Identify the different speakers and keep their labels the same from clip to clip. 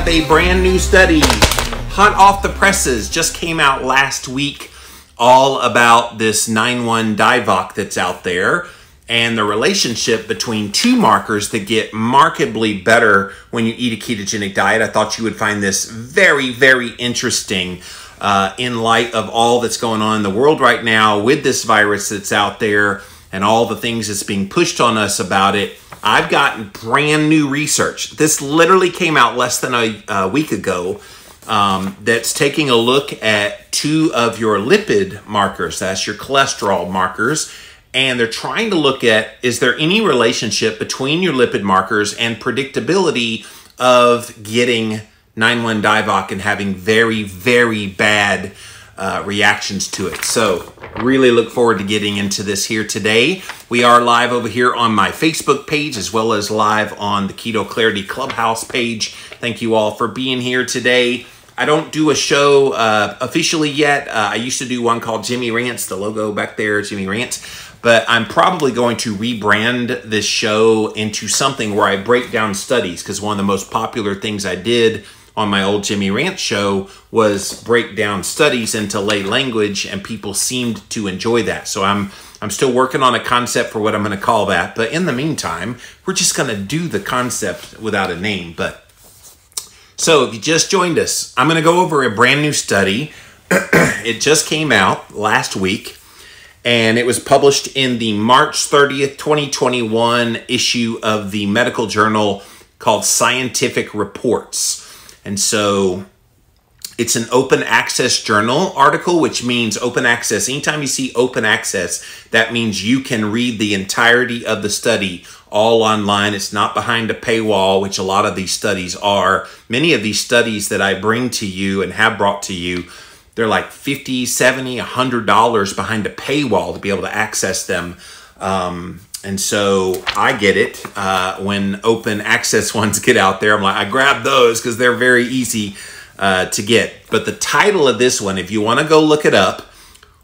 Speaker 1: have a brand new study, hot off the presses, just came out last week, all about this 9-1 DIVOC that's out there and the relationship between two markers that get markedly better when you eat a ketogenic diet. I thought you would find this very, very interesting in light of all that's going on in the world right now with this virus that's out there and all the things that's being pushed on us about it. I've gotten brand new research. This literally came out less than a week ago that's taking a look at two of your lipid markers. That's your cholesterol markers. And they're trying to look at, is there any relationship between your lipid markers and predictability of getting 9-1 DIVOC and having very, very bad reactions to it. So really look forward to getting into this here today. We are live over here on my Facebook page as well as live on the Keto Clarity Clubhouse page. Thank you all for being here today. I don't do a show officially yet. I used to do one called Jimmy Rants, the logo back there, Jimmy Rants. But I'm probably going to rebrand this show into something where I break down studies, because one of the most popular things I did on my old Jimmy Rant show was break down studies into lay language, and people seemed to enjoy that. So I'm still working on a concept for what I'm going to call that. But in the meantime, we're just going to do the concept without a name. But so if you just joined us, I'm going to go over a brand new study. It just came out last week, and it was published in the March 30th, 2021 issue of the medical journal called Scientific Reports. And so it's an open access journal article, which means open access. Anytime you see open access, that means you can read the entirety of the study all online. It's not behind a paywall, which a lot of these studies are. Many of these studies that I bring to you and have brought to you, they're like $50, $70, $100 behind a paywall to be able to access them. And so I get it when open access ones get out there. I'm like, I grab those because they're very easy to get. But the title of this one, if you want to go look it up,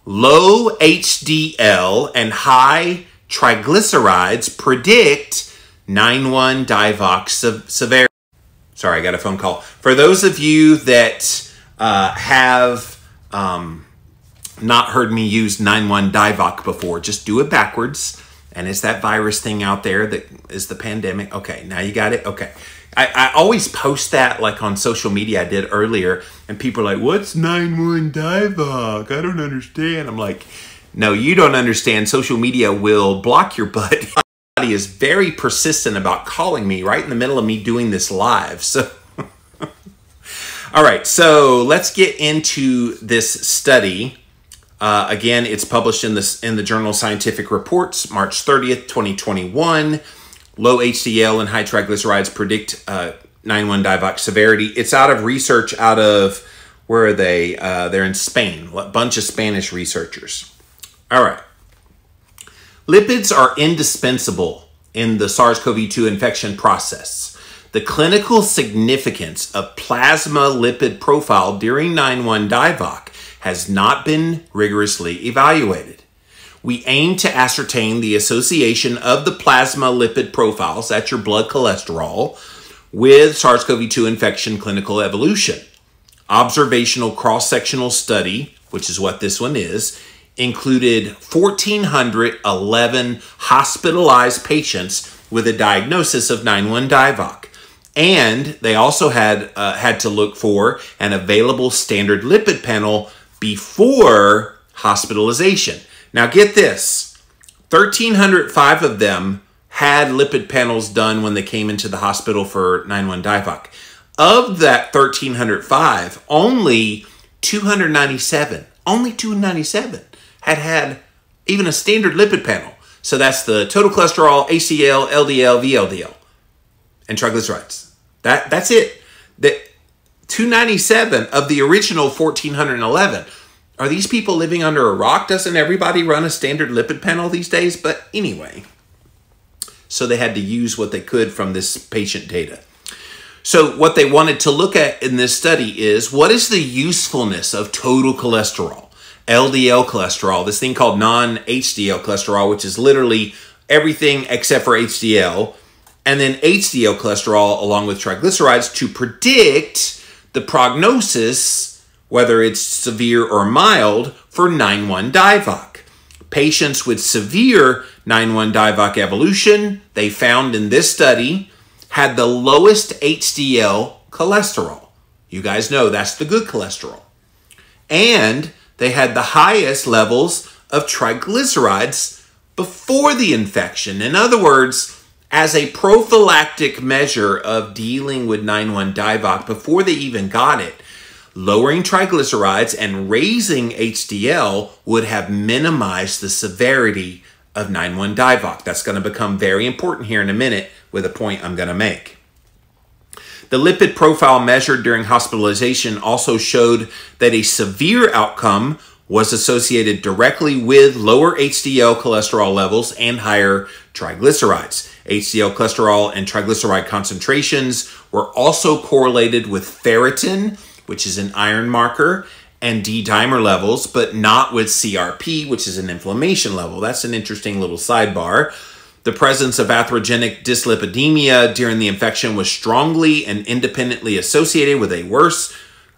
Speaker 1: Low HDL and High Triglycerides Predict 9-1 DIVOC Severity. Sorry, I got a phone call. For those of you that have not heard me use 9-1 DIVOC before, just do it backwards. And it's that virus thing out there that is the pandemic. Okay, now you got it? Okay. I always post that like on social media. I did earlier, and people are like, what's 9-1 DIVOC? I don't understand. I'm like, no, you don't understand. Social media will block your butt. Somebody is very persistent about calling me right in the middle of me doing this live. So, all right, so let's get into this study. Again, it's published in the journal Scientific Reports, March 30th, 2021. Low HDL and high triglycerides predict 9-1 DIVOC severity. It's out of research out of, where are they? They're in Spain, a bunch of Spanish researchers. All right. Lipids are indispensable in the SARS-CoV-2 infection process. The clinical significance of plasma lipid profile during 9-1 DIVOC has not been rigorously evaluated. We aim to ascertain the association of the plasma lipid profiles, that's your blood cholesterol, with SARS-CoV-2 infection clinical evolution. Observational cross-sectional study, which is what this one is, included 1,411 hospitalized patients with a diagnosis of 9-1 DIVOC. And they also had to look for an available standard lipid panel before hospitalization. Now get this, 1,305 of them had lipid panels done when they came into the hospital for 9-1 DIVOC. Of that 1,305, only 297 had even a standard lipid panel. So that's the total cholesterol, HDL, LDL, VLDL, and triglycerides. That's it. 297 of the original 1,411. Are these people living under a rock? Doesn't everybody run a standard lipid panel these days? But anyway, so they had to use what they could from this patient data. So what they wanted to look at in this study is, what is the usefulness of total cholesterol, LDL cholesterol, this thing called non-HDL cholesterol, which is literally everything except for HDL, and then HDL cholesterol along with triglycerides to predict the prognosis, whether it's severe or mild, for 9-1 DIVOC. Patients with severe 9-1 DIVOC evolution, they found in this study, had the lowest HDL cholesterol. You guys know that's the good cholesterol. And they had the highest levels of triglycerides before the infection. In other words, as a prophylactic measure of dealing with 9-1 DIVOC before they even got it, lowering triglycerides and raising HDL would have minimized the severity of 9-1 DIVOC. That's going to become very important here in a minute with a point I'm going to make. The lipid profile measured during hospitalization also showed that a severe outcome was associated directly with lower HDL cholesterol levels and higher triglycerides. HDL cholesterol and triglyceride concentrations were also correlated with ferritin, which is an iron marker, and D-dimer levels, but not with CRP, which is an inflammation level. That's an interesting little sidebar. The presence of atherogenic dyslipidemia during the infection was strongly and independently associated with a worse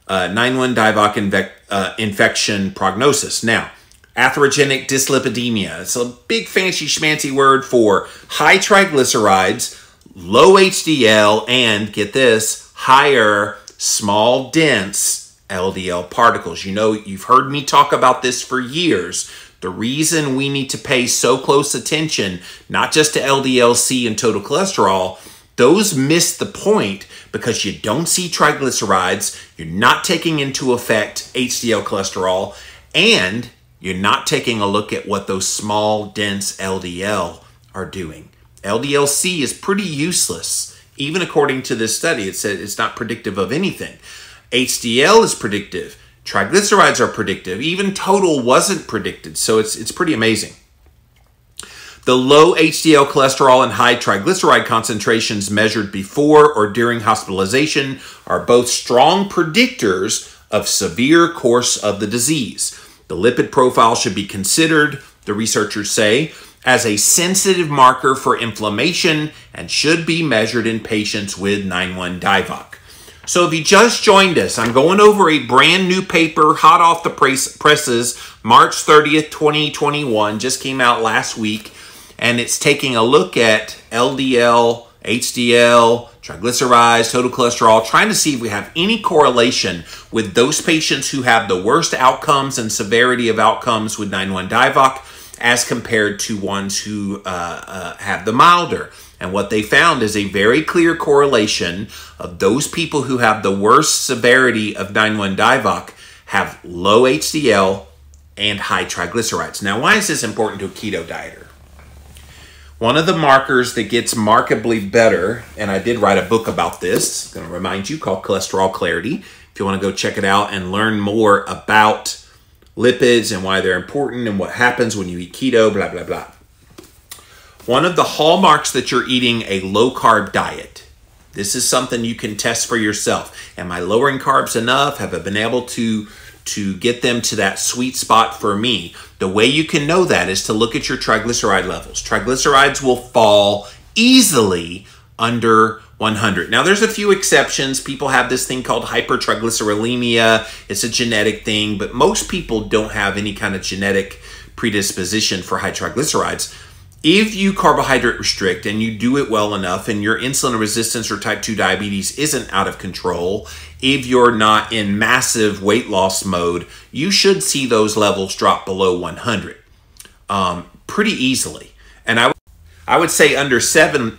Speaker 1: 9-1 DIVOC infection prognosis. Now, atherogenic dyslipidemia, it's a big fancy schmancy word for high triglycerides, low HDL, and get this, higher small dense LDL particles. You know, you've heard me talk about this for years. The reason we need to pay so close attention, not just to LDL-C and total cholesterol, those miss the point because you don't see triglycerides, you're not taking into effect HDL cholesterol, and you're not taking a look at what those small, dense LDL are doing. LDL-C is pretty useless. Even according to this study, it said it's not predictive of anything. HDL is predictive. Triglycerides are predictive. Even total wasn't predicted, so it's pretty amazing. The low HDL cholesterol and high triglyceride concentrations measured before or during hospitalization are both strong predictors of severe course of the disease. The lipid profile should be considered, the researchers say, as a sensitive marker for inflammation and should be measured in patients with 9-1 DIVOC. So if you just joined us, I'm going over a brand new paper, hot off the presses, March 30th, 2021, just came out last week, and it's taking a look at LDL, HDL, triglycerides, total cholesterol, trying to see if we have any correlation with those patients who have the worst outcomes and severity of outcomes with 9-1 DIVOC as compared to ones who have the milder. And what they found is a very clear correlation of those people who have the worst severity of 9-1 DIVOC have low HDL and high triglycerides. Now, why is this important to a keto dieter? One of the markers that gets markedly better, and I did write a book about this, I'm going to remind you, called Cholesterol Clarity. If you want to go check it out and learn more about lipids and why they're important and what happens when you eat keto, blah, blah, blah. One of the hallmarks that you're eating a low-carb diet, this is something you can test for yourself. Am I lowering carbs enough? Have I been able to get them to that sweet spot for me? The way you can know that is to look at your triglyceride levels. Triglycerides will fall easily under 100. Now, there's a few exceptions. People have this thing called hypertriglyceridemia. It's a genetic thing, but most people don't have any kind of genetic predisposition for high triglycerides. If you carbohydrate restrict and you do it well enough and your insulin resistance or type 2 diabetes isn't out of control, if you're not in massive weight loss mode, you should see those levels drop below 100 pretty easily. And I would say under 70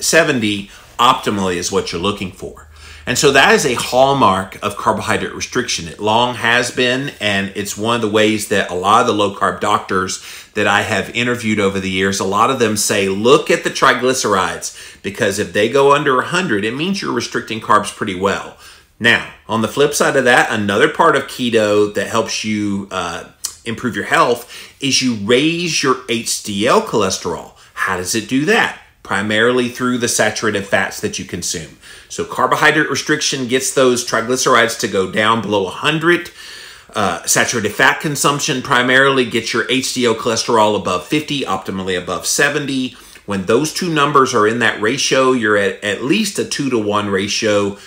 Speaker 1: optimally is what you're looking for. And so that is a hallmark of carbohydrate restriction. It long has been, and it's one of the ways that a lot of the low-carb doctors that I have interviewed over the years, a lot of them say, look at the triglycerides, because if they go under 100, it means you're restricting carbs pretty well. Now, on the flip side of that, another part of keto that helps you improve your health is you raise your HDL cholesterol. How does it do that? Primarily through the saturated fats that you consume. So carbohydrate restriction gets those triglycerides to go down below 100. Saturated fat consumption primarily gets your HDL cholesterol above 50, optimally above 70. When those two numbers are in that ratio, you're at least a 2-to-1 ratio,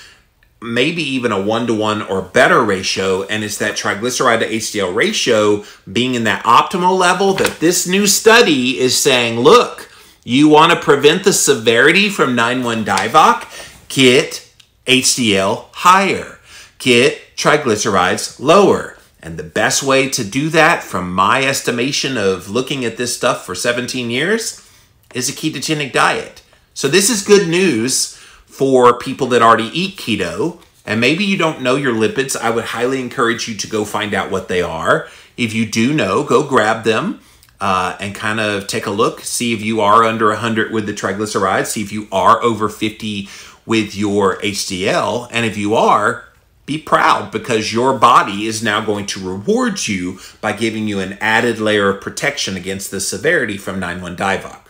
Speaker 1: maybe even a 1-to-1 or better ratio. And it's that triglyceride to HDL ratio being in that optimal level that this new study is saying, look, you want to prevent the severity from 9-1 DIVOC? Get HDL higher. Get triglycerides lower. And the best way to do that, from my estimation of looking at this stuff for 17 years, is a ketogenic diet. So this is good news for people that already eat keto. And maybe you don't know your lipids. I would highly encourage you to go find out what they are. If you do know, go grab them and kind of take a look. See if you are under 100 with the triglycerides. See if you are over 50 with your HDL. And if you are, be proud, because your body is now going to reward you by giving you an added layer of protection against the severity from 9-1 DIVOC.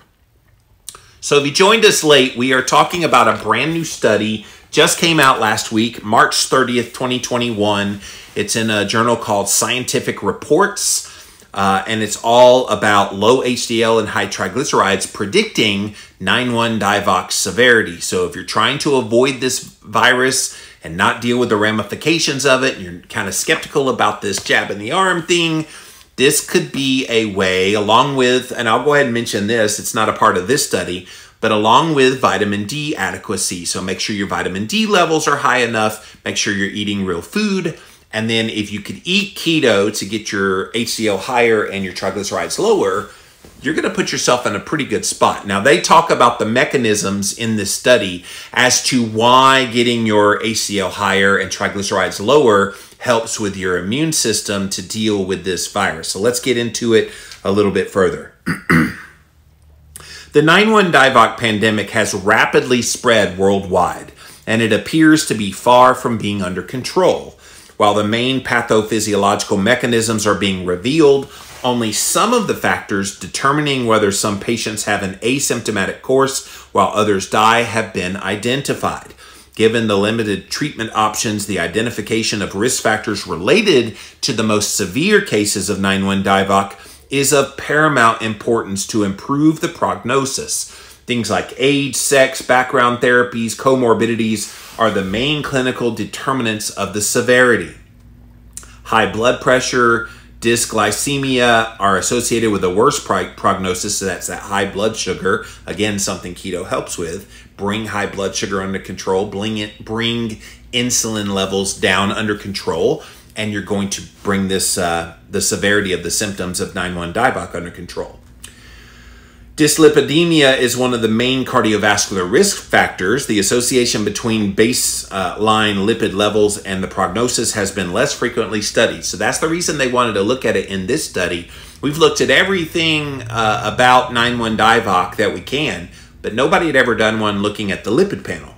Speaker 1: So if you joined us late, we are talking about a brand new study, just came out last week, March 30th, 2021. It's in a journal called Scientific Reports, and it's all about low HDL and high triglycerides predicting 9-1 DIVOC severity. So if you're trying to avoid this virus and not deal with the ramifications of it, and you're kind of skeptical about this jab in the arm thing, this could be a way, along with, and I'll go ahead and mention this, it's not a part of this study, but along with vitamin D adequacy. So make sure your vitamin D levels are high enough, make sure you're eating real food, and then if you could eat keto to get your HDL higher and your triglycerides lower, you're going to put yourself in a pretty good spot. Now, they talk about the mechanisms in this study as to why getting your HDL higher and triglycerides lower helps with your immune system to deal with this virus. So let's get into it a little bit further. The 9-1 DIVOC pandemic has rapidly spread worldwide, and it appears to be far from being under control. While the main pathophysiological mechanisms are being revealed, only some of the factors determining whether some patients have an asymptomatic course while others die have been identified. Given the limited treatment options, the identification of risk factors related to the most severe cases of 9-1 DIVOC is of paramount importance to improve the prognosis. Things like age, sex, background therapies, comorbidities are the main clinical determinants of the severity. High blood pressure, dysglycemia are associated with a worse prognosis, so that's that high blood sugar. Again, something keto helps with. Bring high blood sugar under control, bring insulin levels down under control, and you're going to bring this the severity of the symptoms of 9-1 DIVOC under control. Dyslipidemia is one of the main cardiovascular risk factors. The association between baseline lipid levels and the prognosis has been less frequently studied. So that's the reason they wanted to look at it in this study. We've looked at everything about 9-1 DIVOC that we can, but nobody had ever done one looking at the lipid panel.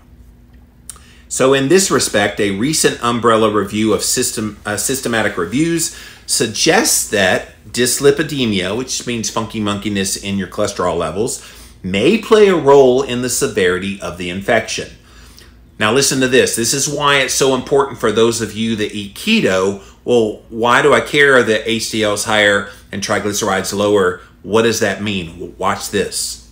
Speaker 1: So in this respect, a recent umbrella review of systematic reviews suggests that dyslipidemia, which means funky monkeyness in your cholesterol levels, may play a role in the severity of the infection. Now listen to this. This is why it's so important for those of you that eat keto. Well, why do I care that HDL is higher and triglycerides lower? What does that mean? Well, watch this.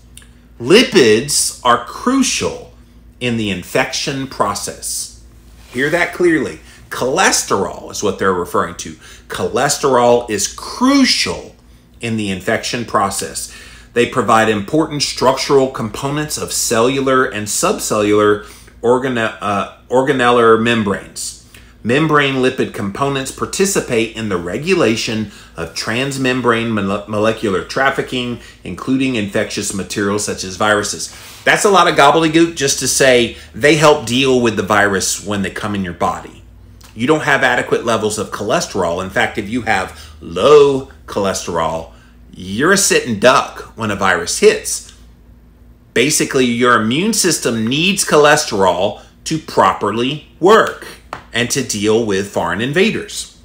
Speaker 1: Lipids are crucial in the infection process. Hear that clearly. Cholesterol is what they're referring to. Cholesterol is crucial in the infection process. They provide important structural components of cellular and subcellular organellar membranes. Membrane lipid components participate in the regulation of transmembrane molecular trafficking, including infectious materials such as viruses. That's a lot of gobbledygook just to say they help deal with the virus when they come in your body. You don't have adequate levels of cholesterol. In fact, if you have low cholesterol, you're a sitting duck when a virus hits. Basically, your immune system needs cholesterol to properly work and to deal with foreign invaders.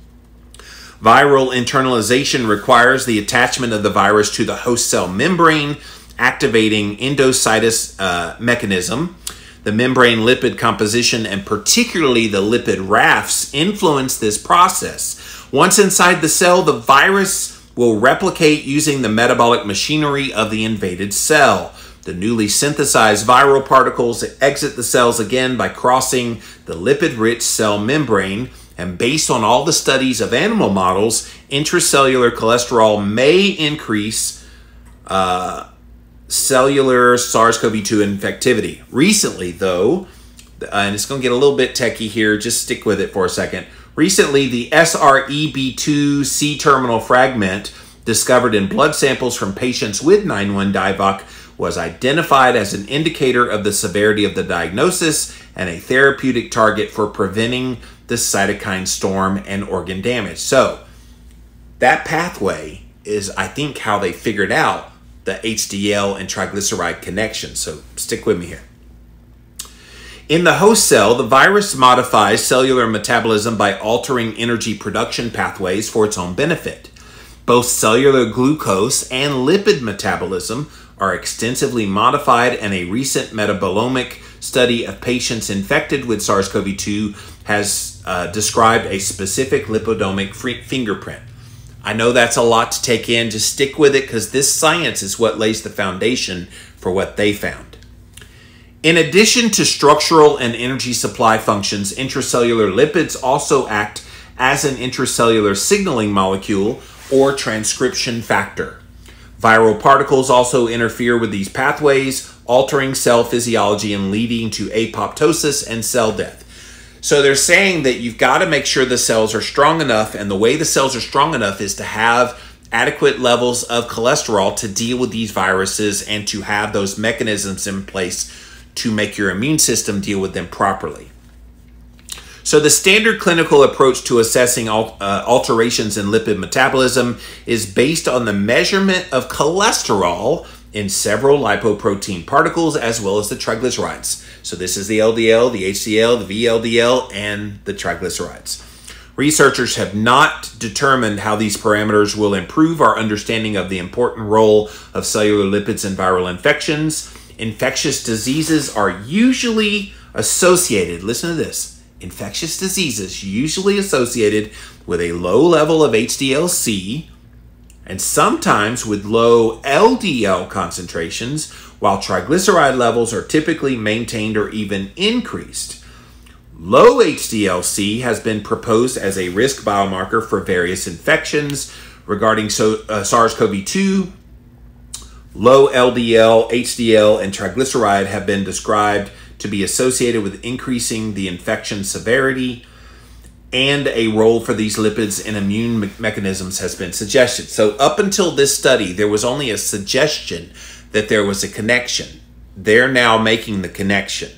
Speaker 1: Viral internalization requires the attachment of the virus to the host cell membrane, activating endocytosis mechanism. The membrane lipid composition, and particularly the lipid rafts, influence this process. Once inside the cell, the virus will replicate using the metabolic machinery of the invaded cell. The newly synthesized viral particles exit the cells again by crossing the lipid-rich cell membrane, and based on all the studies of animal models, intracellular cholesterol may increase cellular SARS-CoV-2 infectivity. Recently, though, and it's going to get a little bit techie here, just stick with it for a second. Recently, the SREB2 C-terminal fragment discovered in blood samples from patients with 9-1 DIVOC was identified as an indicator of the severity of the diagnosis and a therapeutic target for preventing the cytokine storm and organ damage. So that pathway is, I think, how they figured out the HDL and triglyceride connection. So stick with me here. In the host cell, the virus modifies cellular metabolism by altering energy production pathways for its own benefit. Both cellular glucose and lipid metabolism are extensively modified, and a recent metabolomic study of patients infected with SARS-CoV-2 has described a specific lipidomic fingerprint. I know that's a lot to take in. Just stick with it, because this science is what lays the foundation for what they found. In addition to structural and energy supply functions, intracellular lipids also act as an intracellular signaling molecule or transcription factor. Viral particles also interfere with these pathways, altering cell physiology and leading to apoptosis and cell death. So they're saying that you've got to make sure the cells are strong enough, and the way the cells are strong enough is to have adequate levels of cholesterol to deal with these viruses and to have those mechanisms in place to make your immune system deal with them properly. So the standard clinical approach to assessing alterations in lipid metabolism is based on the measurement of cholesterol in several lipoprotein particles as well as the triglycerides. So this is the LDL, the HDL, the VLDL, and the triglycerides. Researchers have not determined how these parameters will improve our understanding of the important role of cellular lipids in viral infections. Infectious diseases are usually associated, listen to this, infectious diseases usually associated with a low level of HDL-C and sometimes with low LDL concentrations, while triglyceride levels are typically maintained or even increased. Low HDL-C has been proposed as a risk biomarker for various infections. Regarding SARS-CoV-2, low LDL, HDL, and triglyceride have been described to be associated with increasing the infection severity, and a role for these lipids in immune mechanisms has been suggested. So up until this study, there was only a suggestion that there was a connection. They're now making the connection.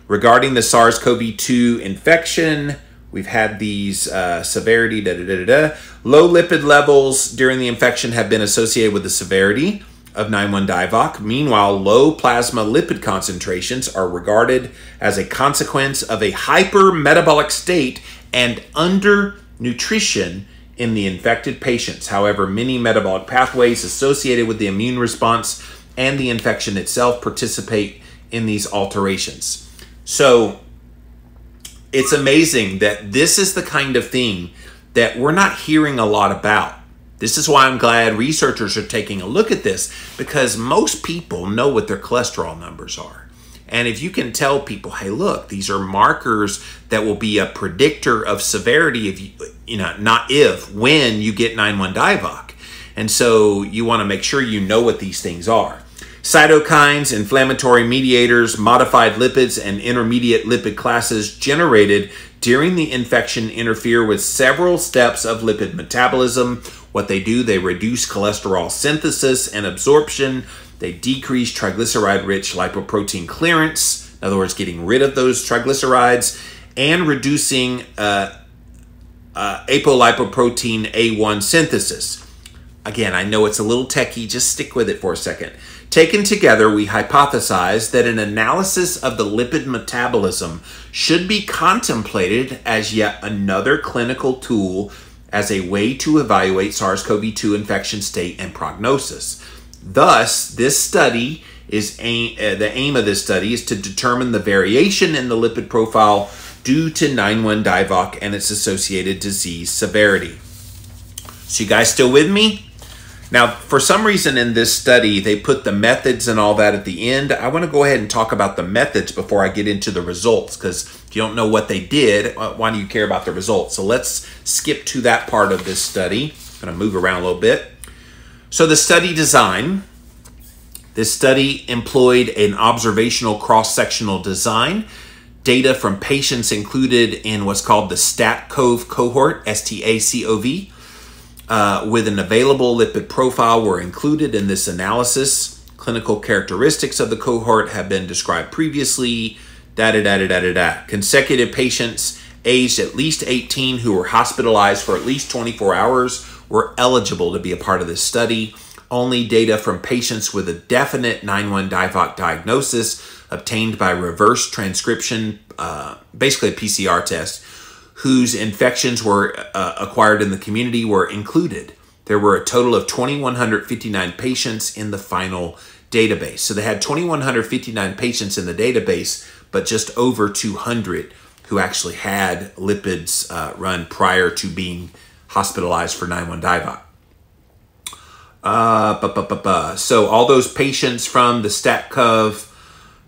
Speaker 1: Regarding the SARS-CoV-2 infection, we've had these severity, low lipid levels during the infection have been associated with the severity of 9-1 DIVOC. Meanwhile, low plasma lipid concentrations are regarded as a consequence of a hypermetabolic state and undernutrition in the infected patients. However, many metabolic pathways associated with the immune response and the infection itself participate in these alterations. So it's amazing that this is the kind of thing that we're not hearing a lot about. This is why I'm glad researchers are taking a look at this, because most people know what their cholesterol numbers are. And if you can tell people, hey, look, these are markers that will be a predictor of severity if when you get 9-1 DIVOC. And so you want to make sure you know what these things are. Cytokines, inflammatory mediators, modified lipids, and intermediate lipid classes generated during the infection interfere with several steps of lipid metabolism. What they do, they reduce cholesterol synthesis and absorption. They decrease triglyceride-rich lipoprotein clearance, in other words, getting rid of those triglycerides, and reducing apolipoprotein A1 synthesis. Again, I know it's a little techie, just stick with it for a second. Taken together, we hypothesize that an analysis of the lipid metabolism should be contemplated as yet another clinical tool as a way to evaluate SARS-CoV-2 infection state and prognosis. Thus, this study is the aim of this study is to determine the variation in the lipid profile due to 9-1 DIVOC and its associated disease severity. So you guys still with me? Now, for some reason in this study, they put the methods and all that at the end. I want to go ahead and talk about the methods before I get into the results, because if you don't know what they did, why do you care about the results? So let's skip to that part of this study. I'm going to move around a little bit. So the study design, this study employed an observational cross-sectional design. Data from patients included in what's called the STACOV cohort, S-T-A-C-O-V, with an available lipid profile were included in this analysis. Clinical characteristics of the cohort have been described previously. Consecutive patients aged at least 18 who were hospitalized for at least 24 hours were eligible to be a part of this study. Only data from patients with a definite 9-1 DIVOC diagnosis obtained by reverse transcription, basically a PCR test, whose infections were acquired in the community were included. There were a total of 2,159 patients in the final database. So they had 2,159 patients in the database, but just over 200 who actually had lipids run prior to being hospitalized for 9-1 DIVOC. So all those patients from the StatCov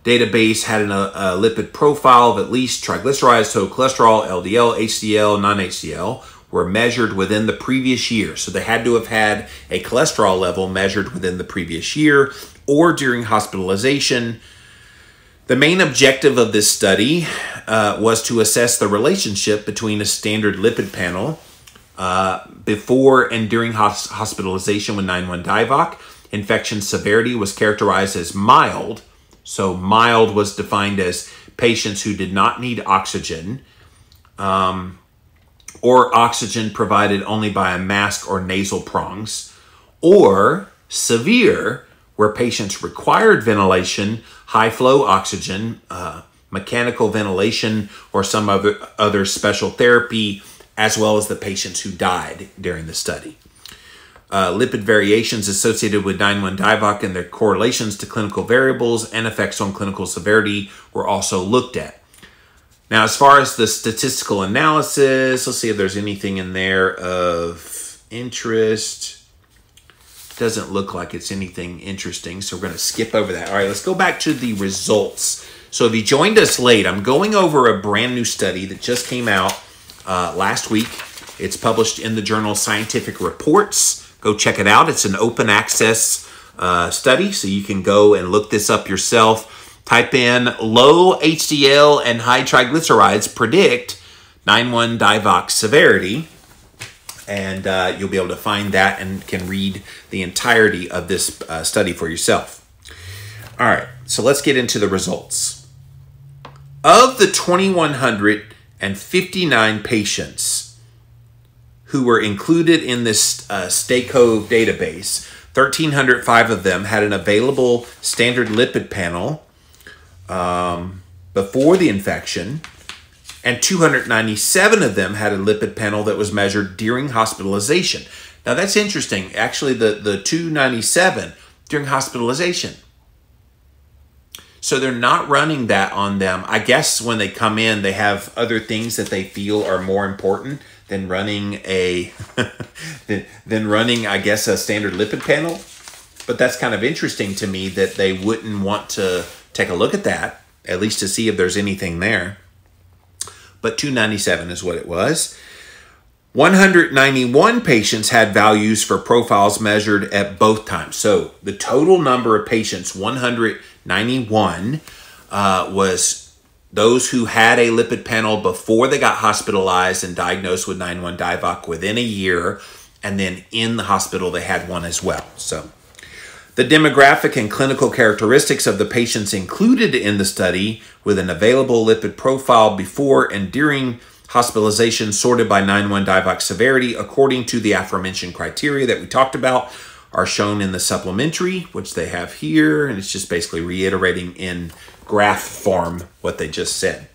Speaker 1: database had a lipid profile of at least triglycerides, total cholesterol, LDL, HDL, non-HDL were measured within the previous year. So they had to have had a cholesterol level measured within the previous year or during hospitalization. The main objective of this study was to assess the relationship between a standard lipid panel before and during hospitalization with 9-1 DIVOC. Infection severity was characterized as mild. So mild was defined as patients who did not need oxygen or oxygen provided only by a mask or nasal prongs, or severe, where patients required ventilation, high flow oxygen, mechanical ventilation, or some other special therapy, as well as the patients who died during the study. Lipid variations associated with 9-1 DIVOC and their correlations to clinical variables and effects on clinical severity were also looked at. Now, as far as the statistical analysis, let's see if there's anything in there of interest. Doesn't look like it's anything interesting, so we're going to skip over that. All right, let's go back to the results. So if you joined us late, I'm going over a brand new study that just came out last week. It's published in the journal Scientific Reports. Go check it out. It's an open access study, so you can go and look this up yourself. Type in low HDL and high triglycerides predict 9-1 DIVOC severity, and you'll be able to find that and can read the entirety of this study for yourself. All right, so let's get into the results. Of the 2,159 patients who were included in this STACOV database, 1,305 of them had an available standard lipid panel before the infection, and 297 of them had a lipid panel that was measured during hospitalization. Now that's interesting. Actually, the 297 during hospitalization. So they're not running that on them. I guess when they come in, they have other things that they feel are more important than running a I guess, a standard lipid panel. But that's kind of interesting to me that they wouldn't want to take a look at that, at least to see if there's anything there. But 297 is what it was. 191 patients had values for profiles measured at both times. So the total number of patients, 191, was those who had a lipid panel before they got hospitalized and diagnosed with 9-1 DIVOC within a year, and then in the hospital they had one as well. So the demographic and clinical characteristics of the patients included in the study with an available lipid profile before and during hospitalization sorted by 9-1 DIVOC severity according to the aforementioned criteria that we talked about are shown in the supplementary, which they have here, and it's just basically reiterating in graph form what they just said.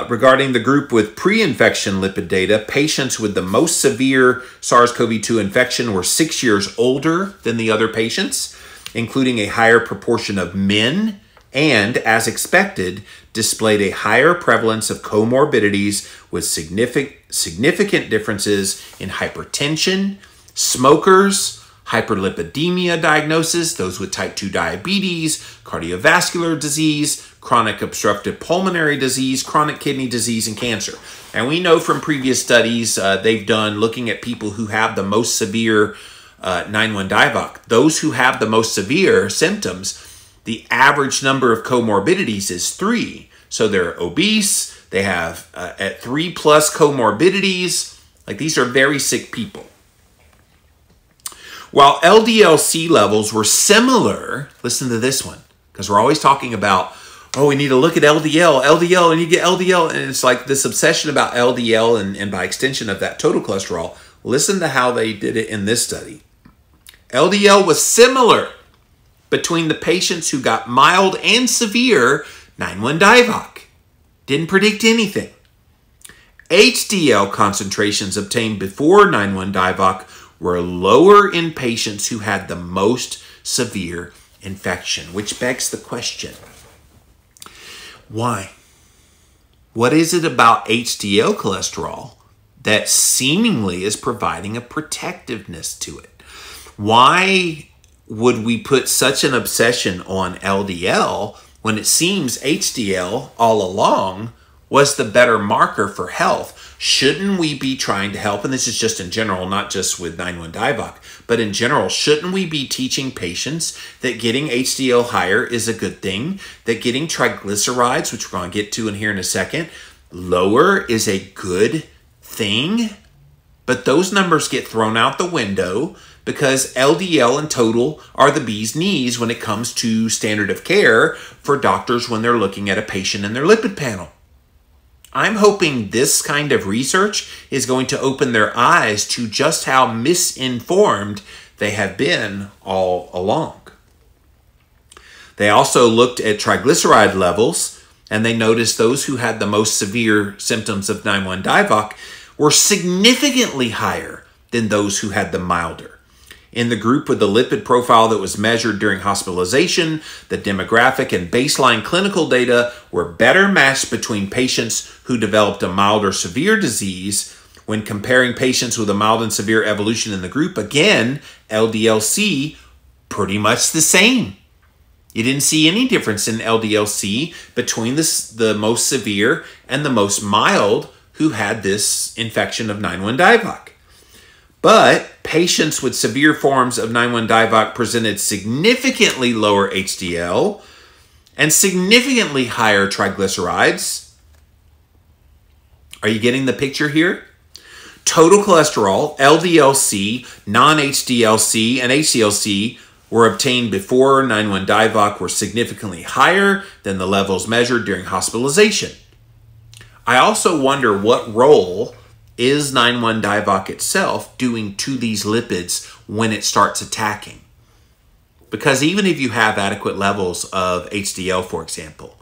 Speaker 1: Regarding the group with pre-infection lipid data, patients with the most severe SARS-CoV-2 infection were 6 years older than the other patients, including a higher proportion of men, and, as expected, displayed a higher prevalence of comorbidities with significant differences in hypertension, Smokers, hyperlipidemia diagnosis, those with type 2 diabetes, cardiovascular disease, chronic obstructive pulmonary disease, chronic kidney disease, and cancer. And we know from previous studies they've done looking at people who have the most severe 9-1 DIVOC. Those who have the most severe symptoms, the average number of comorbidities is 3. So they're obese, they have at 3+ comorbidities. Like, these are very sick people. While LDL-C levels were similar, listen to this one, because we're always talking about, oh, we need to look at LDL, and you get LDL, and it's like this obsession about LDL and by extension of that total cholesterol. Listen to how they did it in this study. LDL was similar between the patients who got mild and severe 9-1 DIVOC. Didn't predict anything. HDL concentrations obtained before 9-1 DIVOC were lower in patients who had the most severe infection, which begs the question, why? What is it about HDL cholesterol that seemingly is providing a protectiveness to it? Why would we put such an obsession on LDL when it seems HDL all along was the better marker for health? Shouldn't we be trying to help, and this is just in general, not just with 9-1 DIVOC, but in general, shouldn't we be teaching patients that getting HDL higher is a good thing, that getting triglycerides, which we're going to get to in here in a second, lower is a good thing? But those numbers get thrown out the window because LDL and total are the bee's knees when it comes to standard of care for doctors when they're looking at a patient in their lipid panel. I'm hoping this kind of research is going to open their eyes to just how misinformed they have been all along. They also looked at triglyceride levels, and they noticed those who had the most severe symptoms of 9-1 DIVOC were significantly higher than those who had the milder. In the group with the lipid profile that was measured during hospitalization, the demographic and baseline clinical data were better matched between patients who developed a mild or severe disease. When comparing patients with a mild and severe evolution in the group, again, LDL-C pretty much the same. You didn't see any difference in LDL-C between the most severe and the most mild who had this infection of 9-1 DIVOC. But patients with severe forms of 9-1 DIVOC presented significantly lower HDL and significantly higher triglycerides. Are you getting the picture here? Total cholesterol, LDL-C, non-HDL-C, and HDL-C were obtained before 9-1 DIVOC were significantly higher than the levels measured during hospitalization. I also wonder what role is 9-1 DIVOC itself doing to these lipids when it starts attacking? Because even if you have adequate levels of HDL, for example,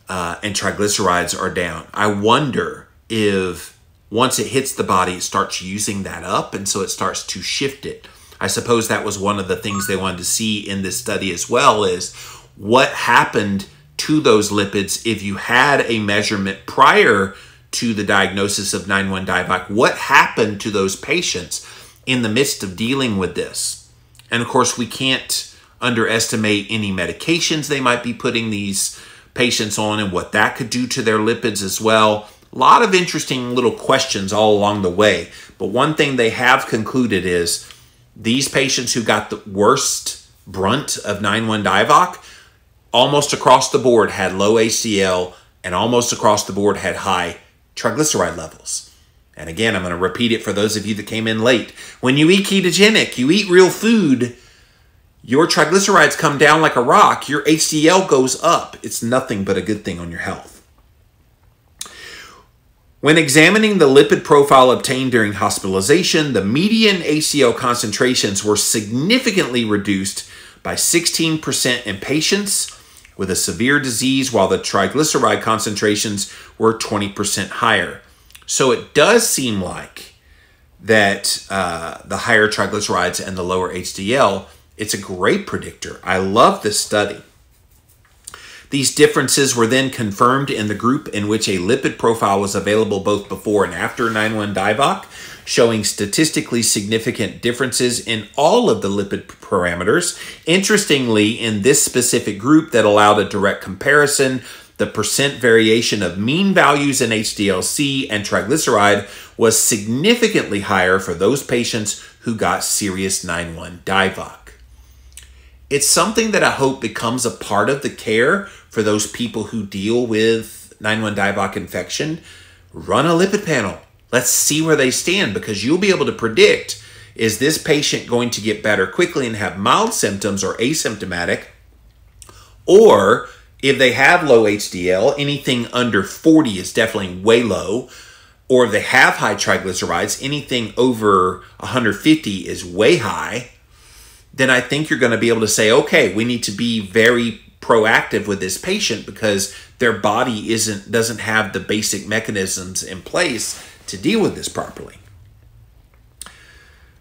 Speaker 1: and triglycerides are down, I wonder if once it hits the body, it starts using that up, and so it starts to shift it. I suppose that was one of the things they wanted to see in this study as well, is what happened to those lipids if you had a measurement prior to the diagnosis of 9-1 DIVOC. What happened to those patients in the midst of dealing with this? And of course, we can't underestimate any medications they might be putting these patients on and what that could do to their lipids as well. A lot of interesting little questions all along the way. But one thing they have concluded is these patients who got the worst brunt of 9-1 DIVOC almost across the board had low HDL and almost across the board had high triglyceride levels. And again, I'm going to repeat it for those of you that came in late. When you eat ketogenic, you eat real food, your triglycerides come down like a rock, your HDL goes up. It's nothing but a good thing on your health. When examining the lipid profile obtained during hospitalization, the median HDL concentrations were significantly reduced by 16% in patients with a severe disease, while the triglyceride concentrations were 20% higher. So it does seem like that the higher triglycerides and the lower HDL, it's a great predictor. I love this study. These differences were then confirmed in the group in which a lipid profile was available both before and after 9-1 DIVOC. showing statistically significant differences in all of the lipid parameters. Interestingly, in this specific group that allowed a direct comparison, the percent variation of mean values in HDL-C and triglyceride was significantly higher for those patients who got serious 9-1 DIVOC. It's something that I hope becomes a part of the care for those people who deal with 9-1 DIVOC infection. Run a lipid panel. Let's see where they stand, because you'll be able to predict, is this patient going to get better quickly and have mild symptoms or asymptomatic? Or if they have low HDL, anything under 40 is definitely way low. Or if they have high triglycerides, anything over 150 is way high. Then I think you're going to be able to say, okay, we need to be very proactive with this patient because their body doesn't have the basic mechanisms in place to deal with this properly.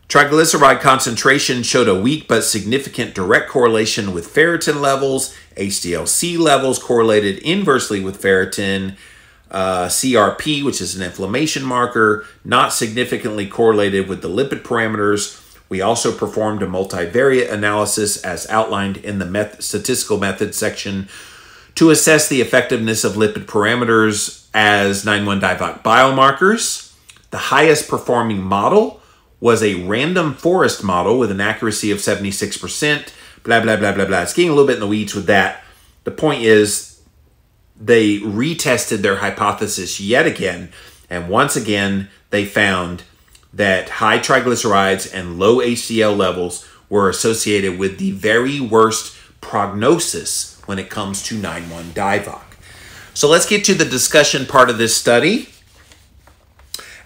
Speaker 1: Triglyceride concentration showed a weak but significant direct correlation with ferritin levels. HDL-C levels correlated inversely with ferritin. CRP, which is an inflammation marker, not significantly correlated with the lipid parameters. We also performed a multivariate analysis as outlined in the statistical method section to assess the effectiveness of lipid parameters as 9-1 DIVOC biomarkers. The highest performing model was a random forest model with an accuracy of 76%, blah, blah, blah, blah, blah. It's getting a little bit in the weeds with that. The point is they retested their hypothesis yet again, and once again, they found that high triglycerides and low HDL levels were associated with the very worst prognosis when it comes to 9-1 DIVOC. So let's get to the discussion part of this study.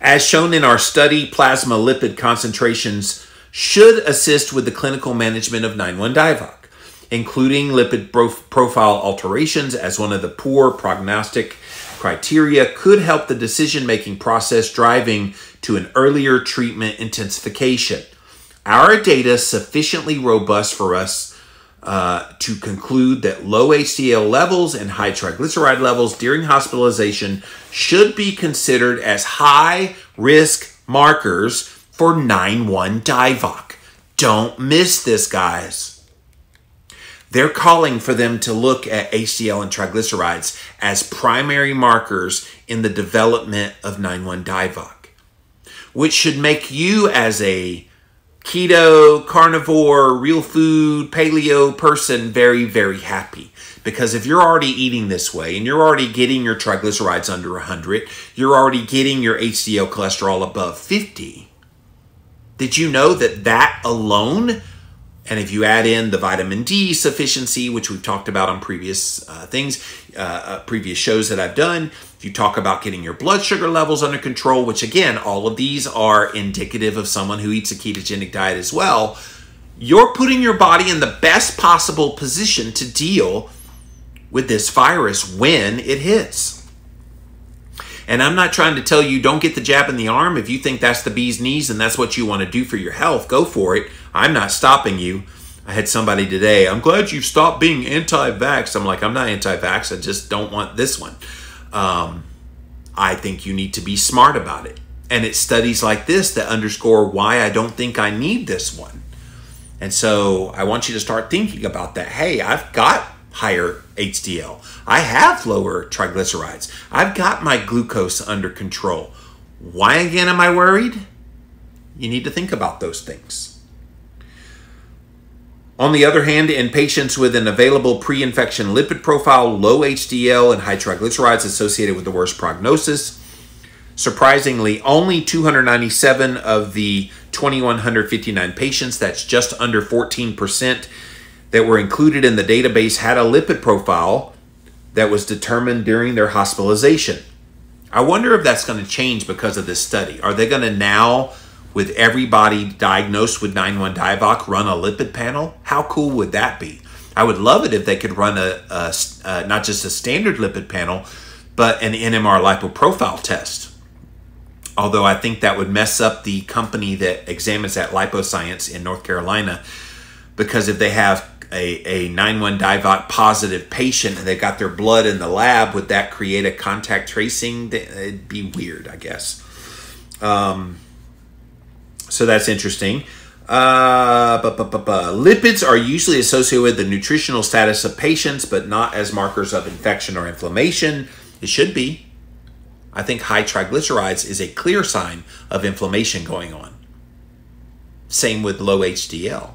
Speaker 1: As shown in our study, plasma lipid concentrations should assist with the clinical management of 9-1 DIVOC, including lipid profile alterations as one of the poor prognostic criteria could help the decision-making process driving to an earlier treatment intensification. Our data sufficiently robust for us to conclude that low HDL levels and high triglyceride levels during hospitalization should be considered as high-risk markers for 9-1 DIVOC. Don't miss this, guys. They're calling for them to look at HDL and triglycerides as primary markers in the development of 9-1 DIVOC, which should make you as a keto, carnivore, real food, paleo person very, very happy. Because if you're already eating this way and you're already getting your triglycerides under 100, you're already getting your HDL cholesterol above 50, did you know that that alone, and if you add in the vitamin D sufficiency, which we've talked about on previous previous shows that I've done, if you talk about getting your blood sugar levels under control, which again, all of these are indicative of someone who eats a ketogenic diet as well, you're putting your body in the best possible position to deal with this virus when it hits. And I'm not trying to tell you don't get the jab in the arm. If you think that's the bee's knees and that's what you want to do for your health, go for it. I'm not stopping you. I had somebody today, I'm glad you've stopped being anti-vax. I'm like, I'm not anti-vax. I just don't want this one. I think you need to be smart about it. And it's studies like this that underscore why I don't think I need this one. And so I want you to start thinking about that. Hey, I've got higher HDL. I have lower triglycerides. I've got my glucose under control. Why again am I worried? You need to think about those things. On the other hand, in patients with an available pre-infection lipid profile, low HDL and high triglycerides associated with the worst prognosis, surprisingly, only 297 of the 2,159 patients, that's just under 14%, that were included in the database had a lipid profile that was determined during their hospitalization. I wonder if that's going to change because of this study. Are they going to now, with everybody diagnosed with 9-1 DIVOC, run a lipid panel? How cool would that be? I would love it if they could run not just a standard lipid panel, but an NMR lipoprofile test. Although I think that would mess up the company that examines that, Liposcience in North Carolina, because if they have a 9-1 DIVOC positive patient and they got their blood in the lab, would that create a contact tracing? It'd be weird, I guess. So that's interesting. Lipids are usually associated with the nutritional status of patients, but not as markers of infection or inflammation. It should be. I think high triglycerides is a clear sign of inflammation going on. Same with low HDL.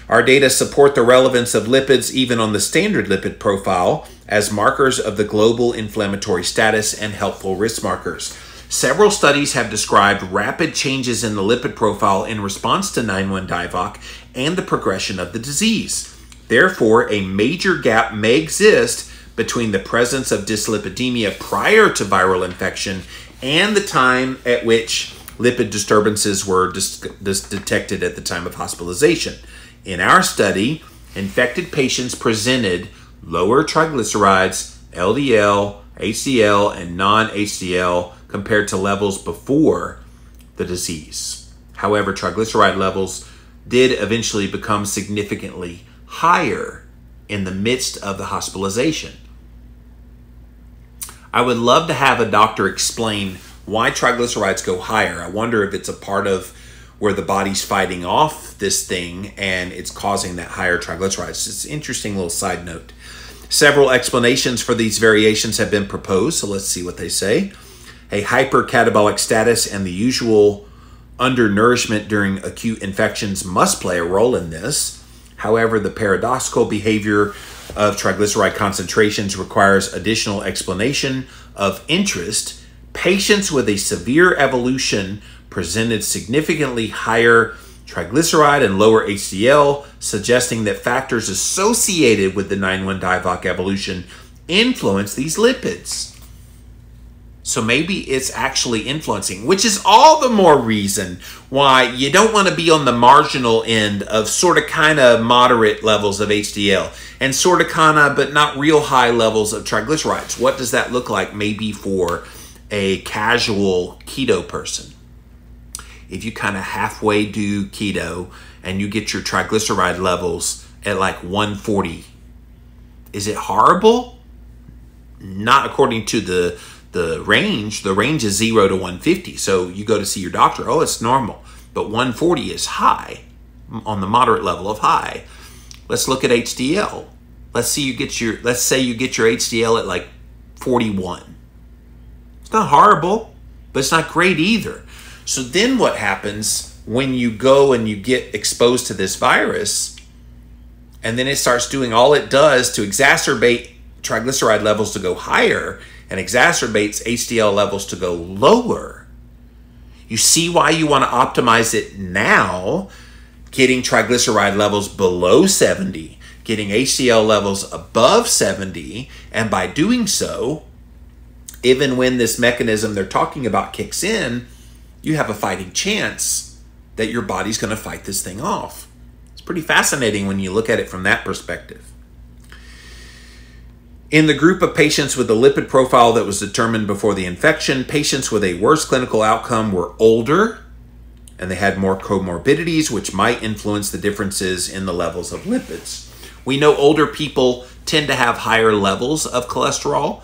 Speaker 1: Our data support the relevance of lipids even on the standard lipid profile as markers of the global inflammatory status and helpful risk markers. Several studies have described rapid changes in the lipid profile in response to 9-1 DIVOC and the progression of the disease. Therefore, a major gap may exist between the presence of dyslipidemia prior to viral infection and the time at which lipid disturbances were detected at the time of hospitalization. In our study, infected patients presented lower triglycerides, LDL, HDL, and non-HDL compared to levels before the disease. However, triglyceride levels did eventually become significantly higher in the midst of the hospitalization. I would love to have a doctor explain why triglycerides go higher. I wonder if it's a part of where the body's fighting off this thing and it's causing that higher triglycerides. It's an interesting little side note. Several explanations for these variations have been proposed, so let's see what they say. A hypercatabolic status and the usual undernourishment during acute infections must play a role in this. However, the paradoxical behavior of triglyceride concentrations requires additional explanation of interest. Patients with a severe evolution presented significantly higher triglyceride and lower HDL, suggesting that factors associated with the 9-1 DIVOC evolution influence these lipids. So maybe it's actually influencing, which is all the more reason why you don't want to be on the marginal end of sort of kind of moderate levels of HDL and sort of kind of but not real high levels of triglycerides. What does that look like maybe for a casual keto person? If you kind of halfway do keto and you get your triglyceride levels at like 140, is it horrible? Not according to the range. The range is 0 to 150. So you go to see your doctor, oh, it's normal. But 140 is high, on the moderate level of high. Let's look at HDL. Let's say you get your HDL at like 41. It's not horrible, but it's not great either. So then what happens when you go and you get exposed to this virus, and then it starts doing all it does to exacerbate triglyceride levels to go higher and exacerbates HDL levels to go lower? You see why you want to optimize it now, getting triglyceride levels below 70, getting HDL levels above 70, and by doing so, even when this mechanism they're talking about kicks in, you have a fighting chance that your body's going to fight this thing off. It's pretty fascinating when you look at it from that perspective. In the group of patients with a lipid profile that was determined before the infection, patients with a worse clinical outcome were older and they had more comorbidities, which might influence the differences in the levels of lipids. We know older people tend to have higher levels of cholesterol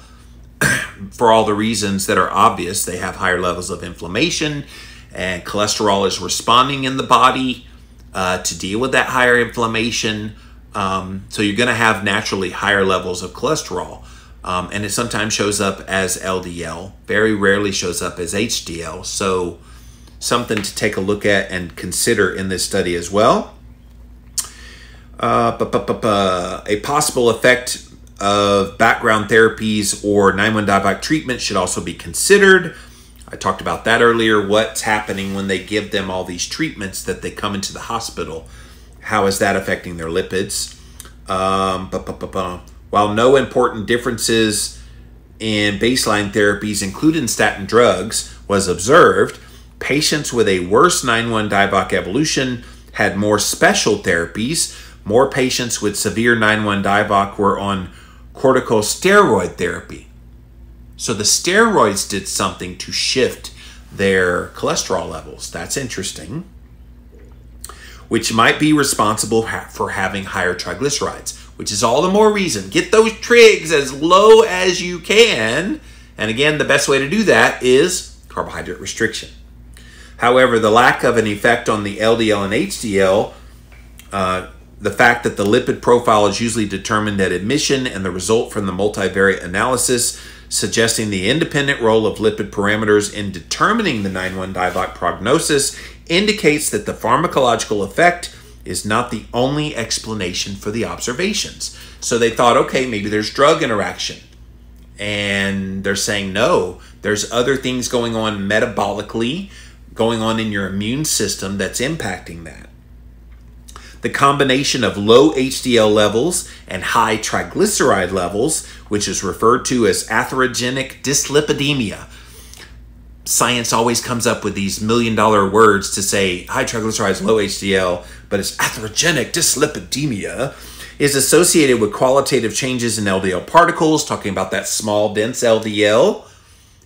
Speaker 1: for all the reasons that are obvious. They have higher levels of inflammation, and cholesterol is responding in the body to deal with that higher inflammation. So you're going to have naturally higher levels of cholesterol. And it sometimes shows up as LDL, very rarely shows up as HDL. So something to take a look at and consider in this study as well. A possible effect of background therapies or 9-1 DIVOC treatment should also be considered. I talked about that earlier. What's happening when they give them all these treatments that they come into the hospital? How is that affecting their lipids? While no important differences in baseline therapies, including statin drugs, was observed, patients with a worse 9-1 DIVOC evolution had more special therapies. More patients with severe 9-1 DIVOC were on corticosteroid therapy. So the steroids did something to shift their cholesterol levels. That's interesting. Which might be responsible for having higher triglycerides, which is all the more reason. Get those trigs as low as you can. And again, the best way to do that is carbohydrate restriction. However, the lack of an effect on the LDL and HDL, the fact that the lipid profile is usually determined at admission, and the result from the multivariate analysis suggesting the independent role of lipid parameters in determining the 9-1 DIVOC prognosis indicates that the pharmacological effect is not the only explanation for the observations. So they thought, okay, maybe there's drug interaction. And they're saying, no, there's other things going on metabolically, going on in your immune system that's impacting that. The combination of low HDL levels and high triglyceride levels, which is referred to as atherogenic dyslipidemia. Science always comes up with these million-dollar words to say high triglycerides, low HDL, but it's atherogenic dyslipidemia, is associated with qualitative changes in LDL particles, talking about that small, dense LDL.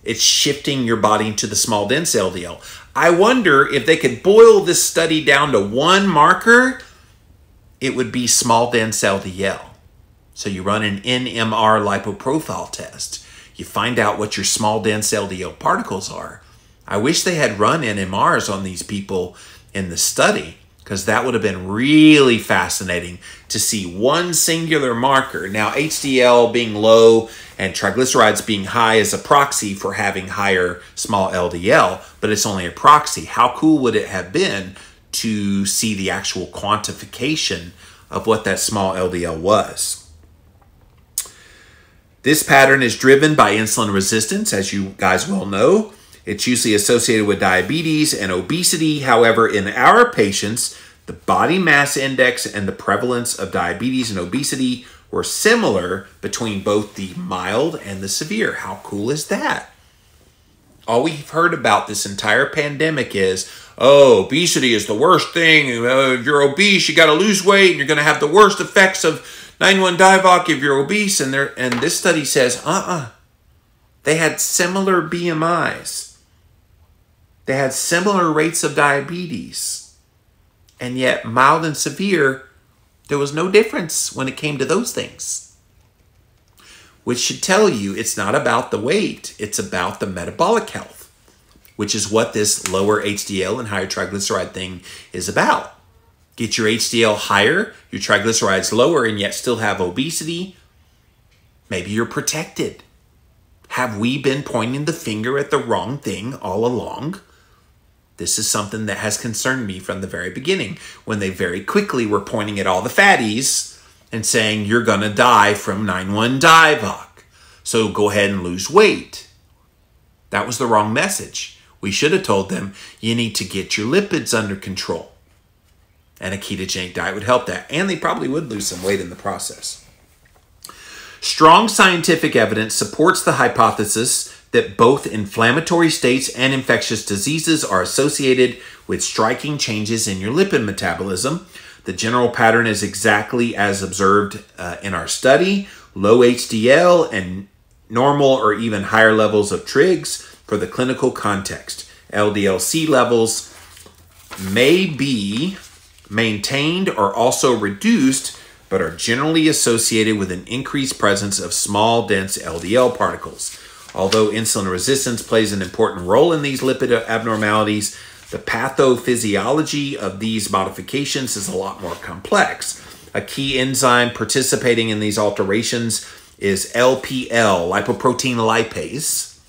Speaker 1: It's shifting your body to the small, dense LDL. I wonder if they could boil this study down to one marker, it would be small, dense LDL. So you run an NMR lipoprofile test. You find out what your small, dense LDL particles are. I wish they had run NMRs on these people in the study, because that would have been really fascinating to see one singular marker. Now, HDL being low and triglycerides being high is a proxy for having higher small LDL, but it's only a proxy. How cool would it have been to see the actual quantification of what that small LDL was? This pattern is driven by insulin resistance, as you guys well know. It's usually associated with diabetes and obesity. However, in our patients, the body mass index and the prevalence of diabetes and obesity were similar between both the mild and the severe. How cool is that? All we've heard about this entire pandemic is, oh, obesity is the worst thing. If you're obese, you got to lose weight, and you're going to have the worst effects of 9-1 DIVOC if you're obese. And this study says, they had similar BMIs. They had similar rates of diabetes. And yet, mild and severe, there was no difference when it came to those things. Which should tell you it's not about the weight, it's about the metabolic health, which is what this lower HDL and higher triglyceride thing is about. Get your HDL higher, your triglycerides lower, and yet still have obesity. Maybe you're protected. Have we been pointing the finger at the wrong thing all along? This is something that has concerned me from the very beginning, when they very quickly were pointing at all the fatties and saying, you're going to die from 9-1 DIVOC, so go ahead and lose weight. That was the wrong message. We should have told them, you need to get your lipids under control. And a ketogenic diet would help that. And they probably would lose some weight in the process. Strong scientific evidence supports the hypothesis that both inflammatory states and infectious diseases are associated with striking changes in your lipid metabolism. The general pattern is exactly as observed in our study. Low HDL and normal or even higher levels of trigs for the clinical context. LDL-C levels may be maintained or also reduced, but are generally associated with an increased presence of small, dense LDL particles. Although insulin resistance plays an important role in these lipid abnormalities, the pathophysiology of these modifications is a lot more complex. A key enzyme participating in these alterations is LPL, lipoprotein lipase.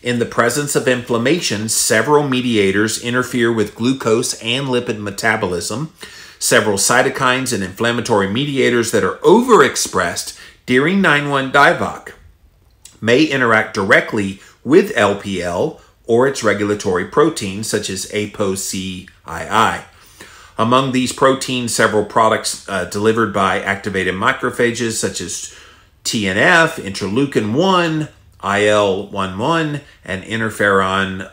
Speaker 1: In the presence of inflammation, several mediators interfere with glucose and lipid metabolism. Several cytokines and inflammatory mediators that are overexpressed during 9-1 DIVOC may interact directly with LPL or its regulatory proteins, such as ApoCII. Among these proteins, several products delivered by activated macrophages, such as TNF, interleukin-1, IL-11, and interferon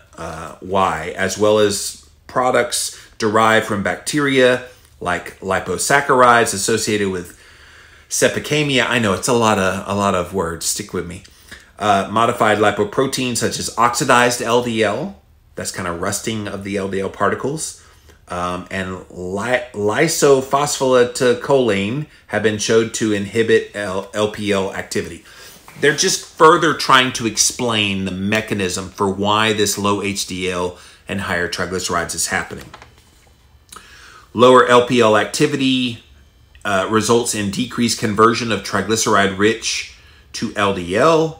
Speaker 1: Y, as well as products derived from bacteria like liposaccharides associated with septicemia. I know it's a lot of words. Stick with me. Modified lipoproteins such as oxidized LDL, that's kind of rusting of the LDL particles, and lysophosphatidylethylamine have been shown to inhibit LPL activity. They're just further trying to explain the mechanism for why this low HDL and higher triglycerides is happening. Lower LPL activity results in decreased conversion of triglyceride-rich to LDL,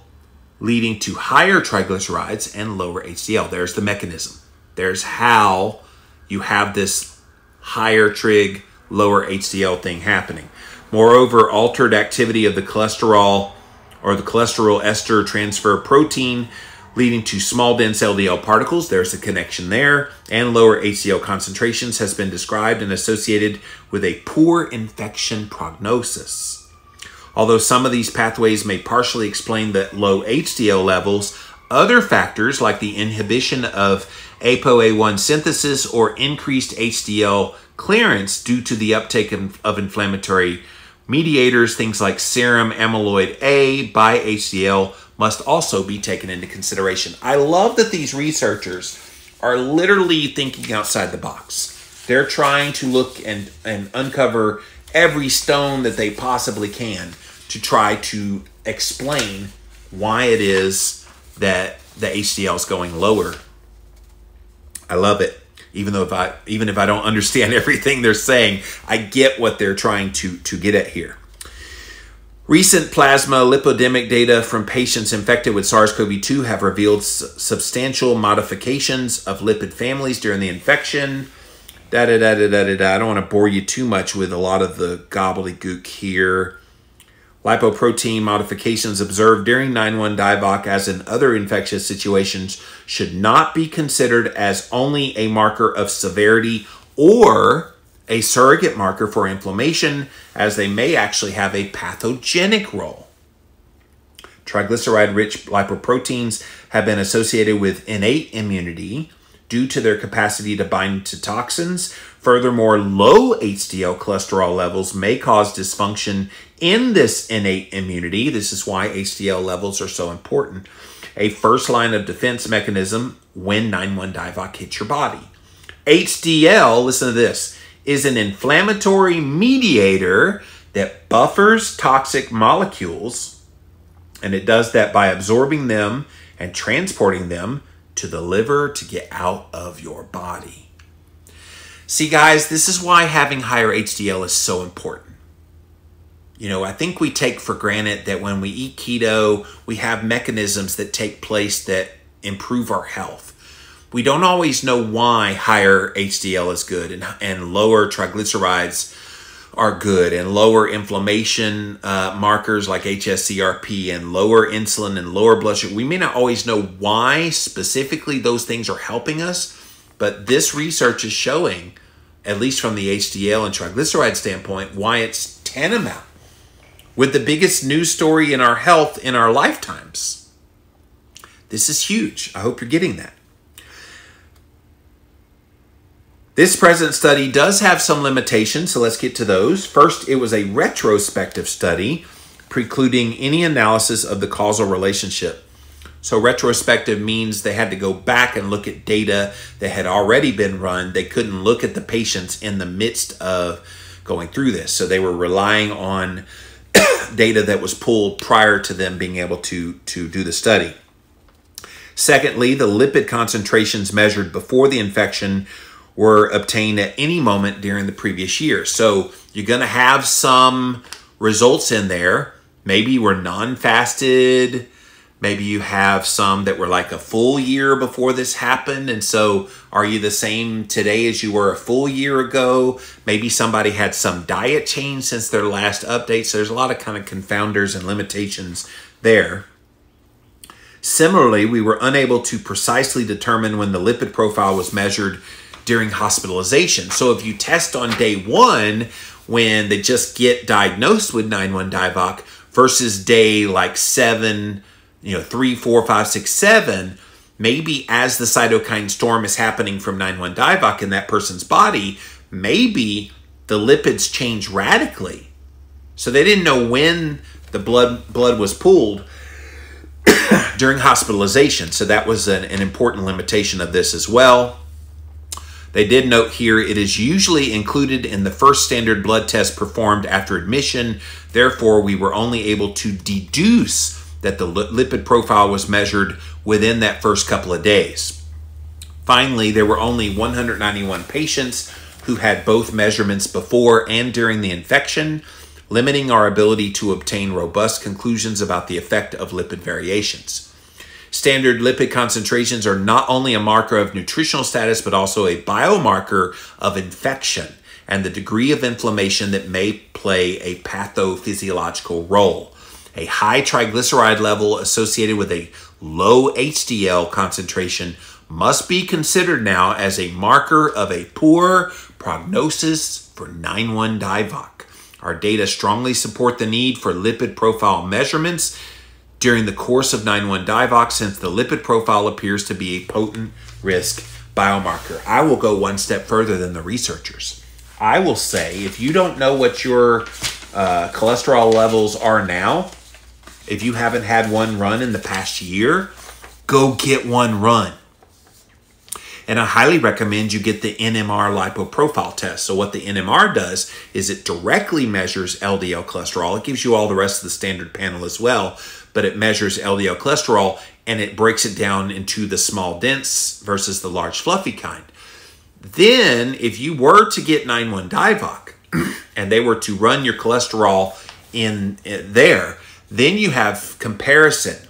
Speaker 1: leading to higher triglycerides and lower HDL. There's the mechanism. There's how you have this higher trig, lower HDL thing happening. Moreover, altered activity of the cholesterol or the cholesterol ester transfer protein, leading to small dense LDL particles, there's a connection there, and lower HDL concentrations has been described and associated with a poor infection prognosis. Although some of these pathways may partially explain the low HDL levels, other factors like the inhibition of ApoA1 synthesis or increased HDL clearance due to the uptake of inflammatory mediators, things like serum amyloid A by HDL, must also be taken into consideration. I love that these researchers are literally thinking outside the box. They're trying to look and uncover every stone that they possibly can to try to explain why it is that the HDL is going lower. I love it. Even if I don't understand everything they're saying, I get what they're trying to get at here. Recent plasma lipidemic data from patients infected with SARS-CoV-2 have revealed substantial modifications of lipid families during the infection. I don't want to bore you too much with a lot of the gobbledygook here. Lipoprotein modifications observed during 9-1 DIVOC, as in other infectious situations, should not be considered as only a marker of severity or a surrogate marker for inflammation, as they may actually have a pathogenic role. Triglyceride-rich lipoproteins have been associated with innate immunity due to their capacity to bind to toxins. Furthermore, low HDL cholesterol levels may cause dysfunction in this innate immunity. This is why HDL levels are so important. A first line of defense mechanism when 9-1 DIVOC hits your body. HDL, listen to this, is an inflammatory mediator that buffers toxic molecules, and it does that by absorbing them and transporting them to the liver to get out of your body. See, guys, this is why having higher HDL is so important. You know, I think we take for granted that when we eat keto, we have mechanisms that take place that improve our health. We don't always know why higher HDL is good and lower triglycerides are good, and lower inflammation markers like hsCRP and lower insulin and lower blood sugar. We may not always know why specifically those things are helping us, but this research is showing, at least from the HDL and triglyceride standpoint, why it's tantamount with the biggest news story in our health in our lifetimes. This is huge. I hope you're getting that. This present study does have some limitations, so let's get to those. First, it was a retrospective study precluding any analysis of the causal relationship. So retrospective means they had to go back and look at data that had already been run. They couldn't look at the patients in the midst of going through this. So they were relying on data that was pulled prior to them being able to do the study. Secondly, the lipid concentrations measured before the infection were obtained at any moment during the previous year. So you're going to have some results in there. Maybe you were non-fasted. Maybe you have some that were like a full year before this happened. And so are you the same today as you were a full year ago? Maybe somebody had some diet change since their last update. So there's a lot of kind of confounders and limitations there. Similarly, we were unable to precisely determine when the lipid profile was measured during hospitalization. So if you test on day one when they just get diagnosed with 9-1 DIVOC versus day like 7, 3, 4, 5, 6, 7, maybe as the cytokine storm is happening from 9-1 DIVOC in that person's body, maybe the lipids change radically. So they didn't know when the blood was pulled during hospitalization. So that was an important limitation of this as well. They did note here, it is usually included in the first standard blood test performed after admission. Therefore, we were only able to deduce that the lipid profile was measured within that first couple of days. Finally, there were only 191 patients who had both measurements before and during the infection, limiting our ability to obtain robust conclusions about the effect of lipid variations. Standard lipid concentrations are not only a marker of nutritional status, but also a biomarker of infection and the degree of inflammation that may play a pathophysiological role. A high triglyceride level associated with a low HDL concentration must be considered now as a marker of a poor prognosis for 9-1 DIVOC. Our data strongly support the need for lipid profile measurements during the course of 9-1 DIVOC, since the lipid profile appears to be a potent risk biomarker. I will go one step further than the researchers. I will say, if you don't know what your cholesterol levels are now, if you haven't had one run in the past year, go get one run. And I highly recommend you get the NMR lipoprofile test. So what the NMR does is it directly measures LDL cholesterol. It gives you all the rest of the standard panel as well, but it measures LDL cholesterol and it breaks it down into the small dense versus the large fluffy kind. Then if you were to get 9-1 DIVOC and they were to run your cholesterol in there, then you have comparison.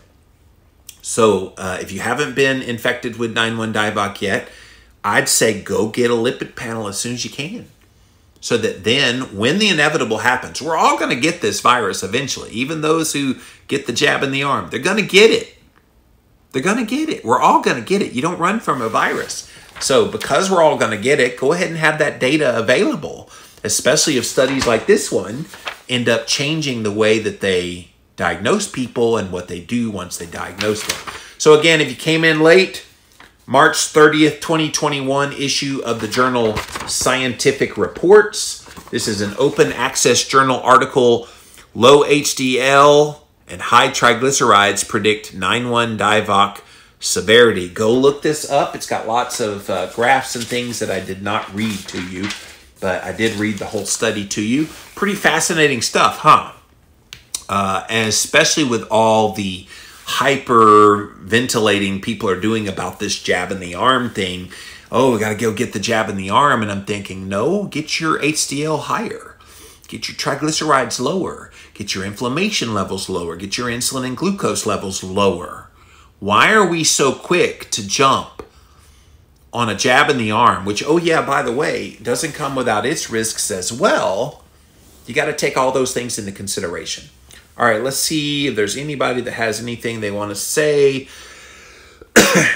Speaker 1: So if you haven't been infected with 9-1 DIVOC yet, I'd say go get a lipid panel as soon as you can. So that then when the inevitable happens, we're all going to get this virus eventually. Even those who get the jab in the arm, they're going to get it. They're going to get it. We're all going to get it. You don't run from a virus. So because we're all going to get it, go ahead and have that data available, especially if studies like this one end up changing the way that they diagnose people and what they do once they diagnose them. So again, if you came in late, March 30th, 2021 issue of the journal Scientific Reports. This is an open access journal article, Low HDL and High Triglycerides Predict 9-1 DIVOC Severity. Go look this up. It's got lots of graphs and things that I did not read to you, but I did read the whole study to you. Pretty fascinating stuff, huh? And especially with all the hyperventilating people are doing about this jab in the arm thing. Oh, we got to go get the jab in the arm. And I'm thinking, no, get your HDL higher. Get your triglycerides lower. Get your inflammation levels lower. Get your insulin and glucose levels lower. Why are we so quick to jump on a jab in the arm, which, oh yeah, by the way, doesn't come without its risks as well? You got to take all those things into consideration. All right, let's see if there's anybody that has anything they want to say.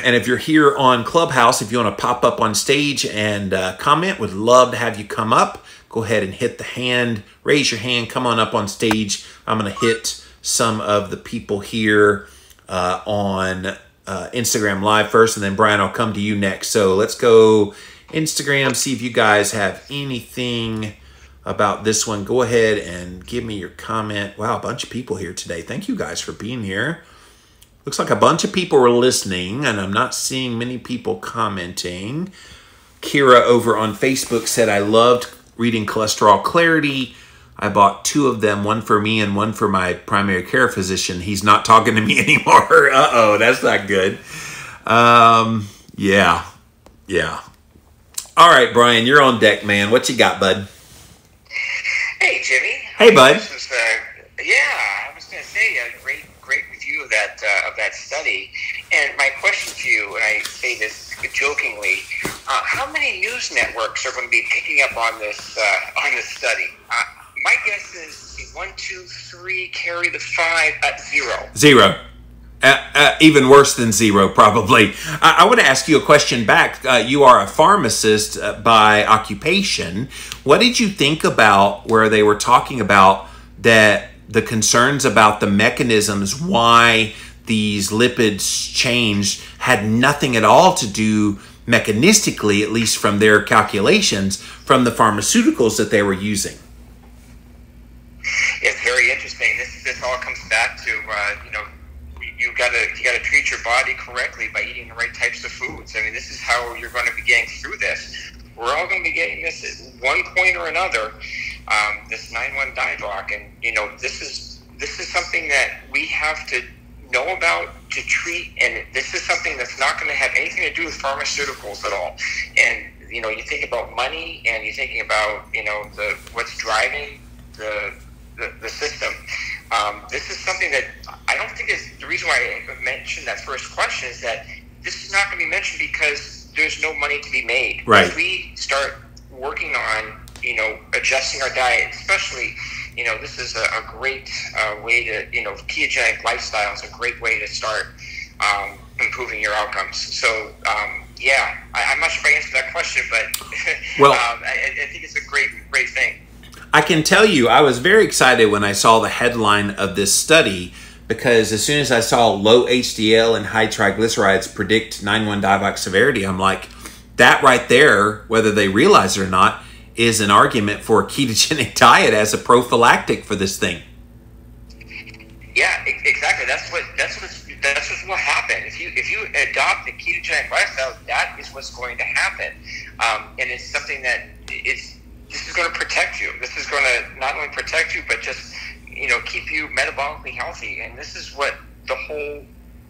Speaker 1: And if you're here on Clubhouse, if you want to pop up on stage and comment, would love to have you come up. Go ahead and hit the hand, raise your hand, come on up on stage. I'm going to hit some of the people here on Instagram Live first, and then Brian, I'll come to you next. So let's go Instagram, see if you guys have anything about this one. Go ahead and give me your comment. Wow, a bunch of people here today. Thank you guys for being here. Looks like a bunch of people were listening, and I'm not seeing many people commenting. Kira over on Facebook said, I loved reading Cholesterol Clarity. I bought 2 of them, one for me and one for my primary care physician. He's not talking to me anymore. Uh-oh, that's not good. Yeah. All right, Brian, you're on deck, man. What you got, bud?
Speaker 2: Hey, Jimmy.
Speaker 1: Hey, bud.
Speaker 2: This was, I was going to say a great review of that study. And my question to you, and I say this jokingly, how many news networks are going to be picking up on this study? My guess is 1, 2, 3, carry the 5 at 0.
Speaker 1: 0. Even worse than 0, probably. I want to ask you a question back. You are a pharmacist by occupation. What did you think about where they were talking about that the concerns about the mechanisms why these lipids changed had nothing at all to do mechanistically, at least from their calculations, from the pharmaceuticals that they were using?
Speaker 2: It's very interesting. This all comes back to you gotta treat your body correctly by eating the right types of foods. I mean, this is how you're going to be getting through this. We're all going to be getting this at one point or another. This 9-1 DIVOC, and this is something that we have to know about to treat, and this is something that's not going to have anything to do with pharmaceuticals at all. And you know, you think about money, and you're thinking about, you know, what's driving the system. This is something that I don't think is the reason why I mentioned that first question, is that this is not going to be mentioned because there's no money to be made.
Speaker 1: Right.
Speaker 2: If we start working on, you know, adjusting our diet, especially, you know, this is a great way to, you know, ketogenic lifestyle is a great way to start improving your outcomes. So, yeah, I'm not sure if I answered that question, but
Speaker 1: well,
Speaker 2: I think it's a great thing.
Speaker 1: I can tell you, I was very excited when I saw the headline of this study, because as soon as I saw low HDL and high triglycerides predict 9-1 DIVOC severity, I'm like, that right there, whether they realize it or not, is an argument for a ketogenic diet as a prophylactic for this thing.
Speaker 2: Yeah, exactly. That's what will happen if you adopt a ketogenic lifestyle. That is what's going to happen, and it's something that this is going to protect you. This is going to not only protect you, but just, you know, keep you metabolically healthy. And this is what the whole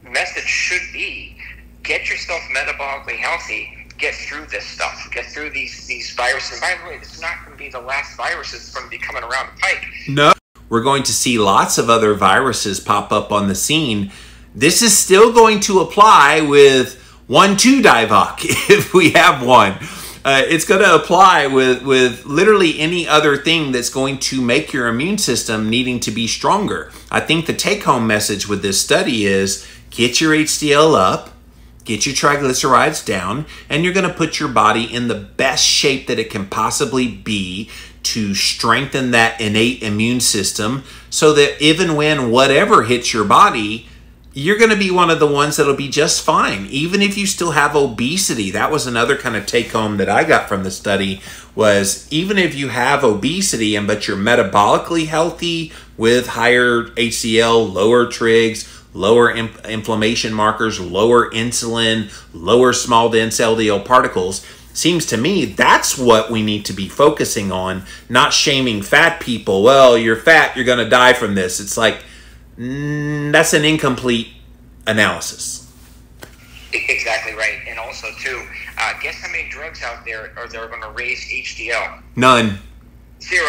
Speaker 2: message should be: get yourself metabolically healthy. Get through this stuff. Get through these viruses. And by the way, this is not going to be the last virus that's going to be coming around the pike.
Speaker 1: No. We're going to see lots of other viruses pop up on the scene. This is still going to apply with 1-2 DIVOC, if we have one. It's going to apply with literally any other thing that's going to make your immune system needing to be stronger. I think the take-home message with this study is get your HDL up, get your triglycerides down, and you're going to put your body in the best shape that it can possibly be to strengthen that innate immune system, so that even when whatever hits your body, you're going to be one of the ones that'll be just fine. Even if you still have obesity, that was another kind of take home that I got from the study, was even if you have obesity but you're metabolically healthy with higher HDL, lower trigs, lower inflammation markers, lower insulin, lower small dense LDL particles, seems to me that's what we need to be focusing on, not shaming fat people. Well, you're fat, you're going to die from this. It's like, that's an incomplete analysis.
Speaker 2: Exactly right. And also, too, guess how many drugs out there are going to raise HDL?
Speaker 1: None.
Speaker 2: 0.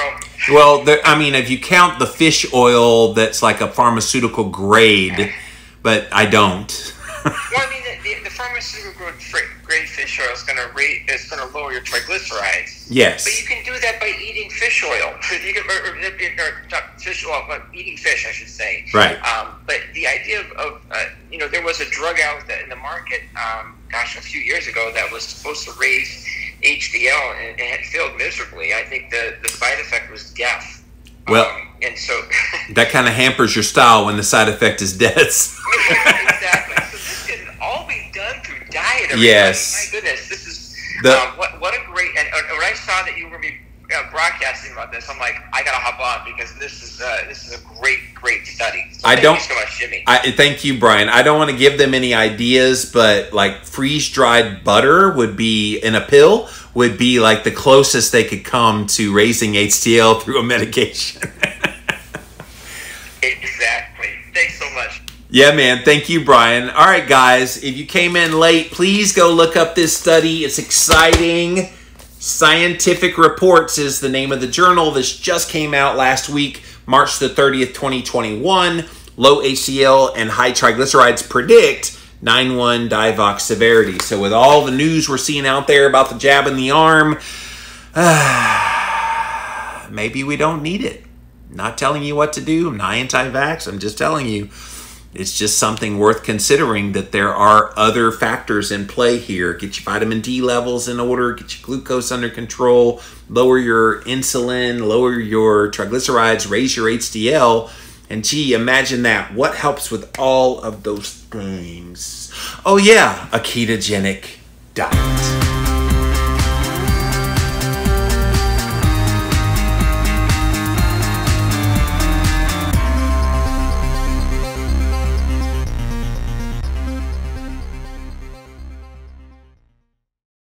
Speaker 1: Well, I mean, if you count the fish oil that's like a pharmaceutical grade, but I don't.
Speaker 2: Well, I mean, the pharmaceutical grade fish oil is going to lower your triglycerides.
Speaker 1: Yes.
Speaker 2: But you can do that by eating fish oil. You can, or not fish oil, but eating fish, I should say.
Speaker 1: Right.
Speaker 2: But the idea of you know, there was a drug out in the market, a few years ago that was supposed to raise HDL, and it had failed miserably. I think the side effect was death.
Speaker 1: Well,
Speaker 2: and so
Speaker 1: that kind of hampers your style when the side effect is death.
Speaker 2: Exactly. So this can all be done through diet. Everybody.
Speaker 1: Yes.
Speaker 2: My goodness, this is what a great. And when I saw that you were going to be broadcasting about this, I'm like, I gotta hop on, because this is a great study. So thank you so much, Jimmy.
Speaker 1: Thank you, Brian. I don't want to give them any ideas, but like freeze-dried butter would be in a pill would be like the closest they could come to raising HDL through a medication.
Speaker 2: Exactly. Thanks so much.
Speaker 1: Yeah, man. Thank you, Brian. All right, guys. If you came in late, please go look up this study. It's exciting. Scientific Reports is the name of the journal. This just came out last week, March the 30th, 2021. Low HDL and high triglycerides predict 9-1 DIVOC severity. So with all the news we're seeing out there about the jab in the arm, maybe we don't need it. Not telling you what to do. I'm not anti-vax. I'm just telling you, it's just something worth considering, that there are other factors in play here. Get your vitamin D levels in order, get your glucose under control, lower your insulin, lower your triglycerides, raise your HDL. And gee, imagine that. What helps with all of those things? Oh yeah, a ketogenic diet.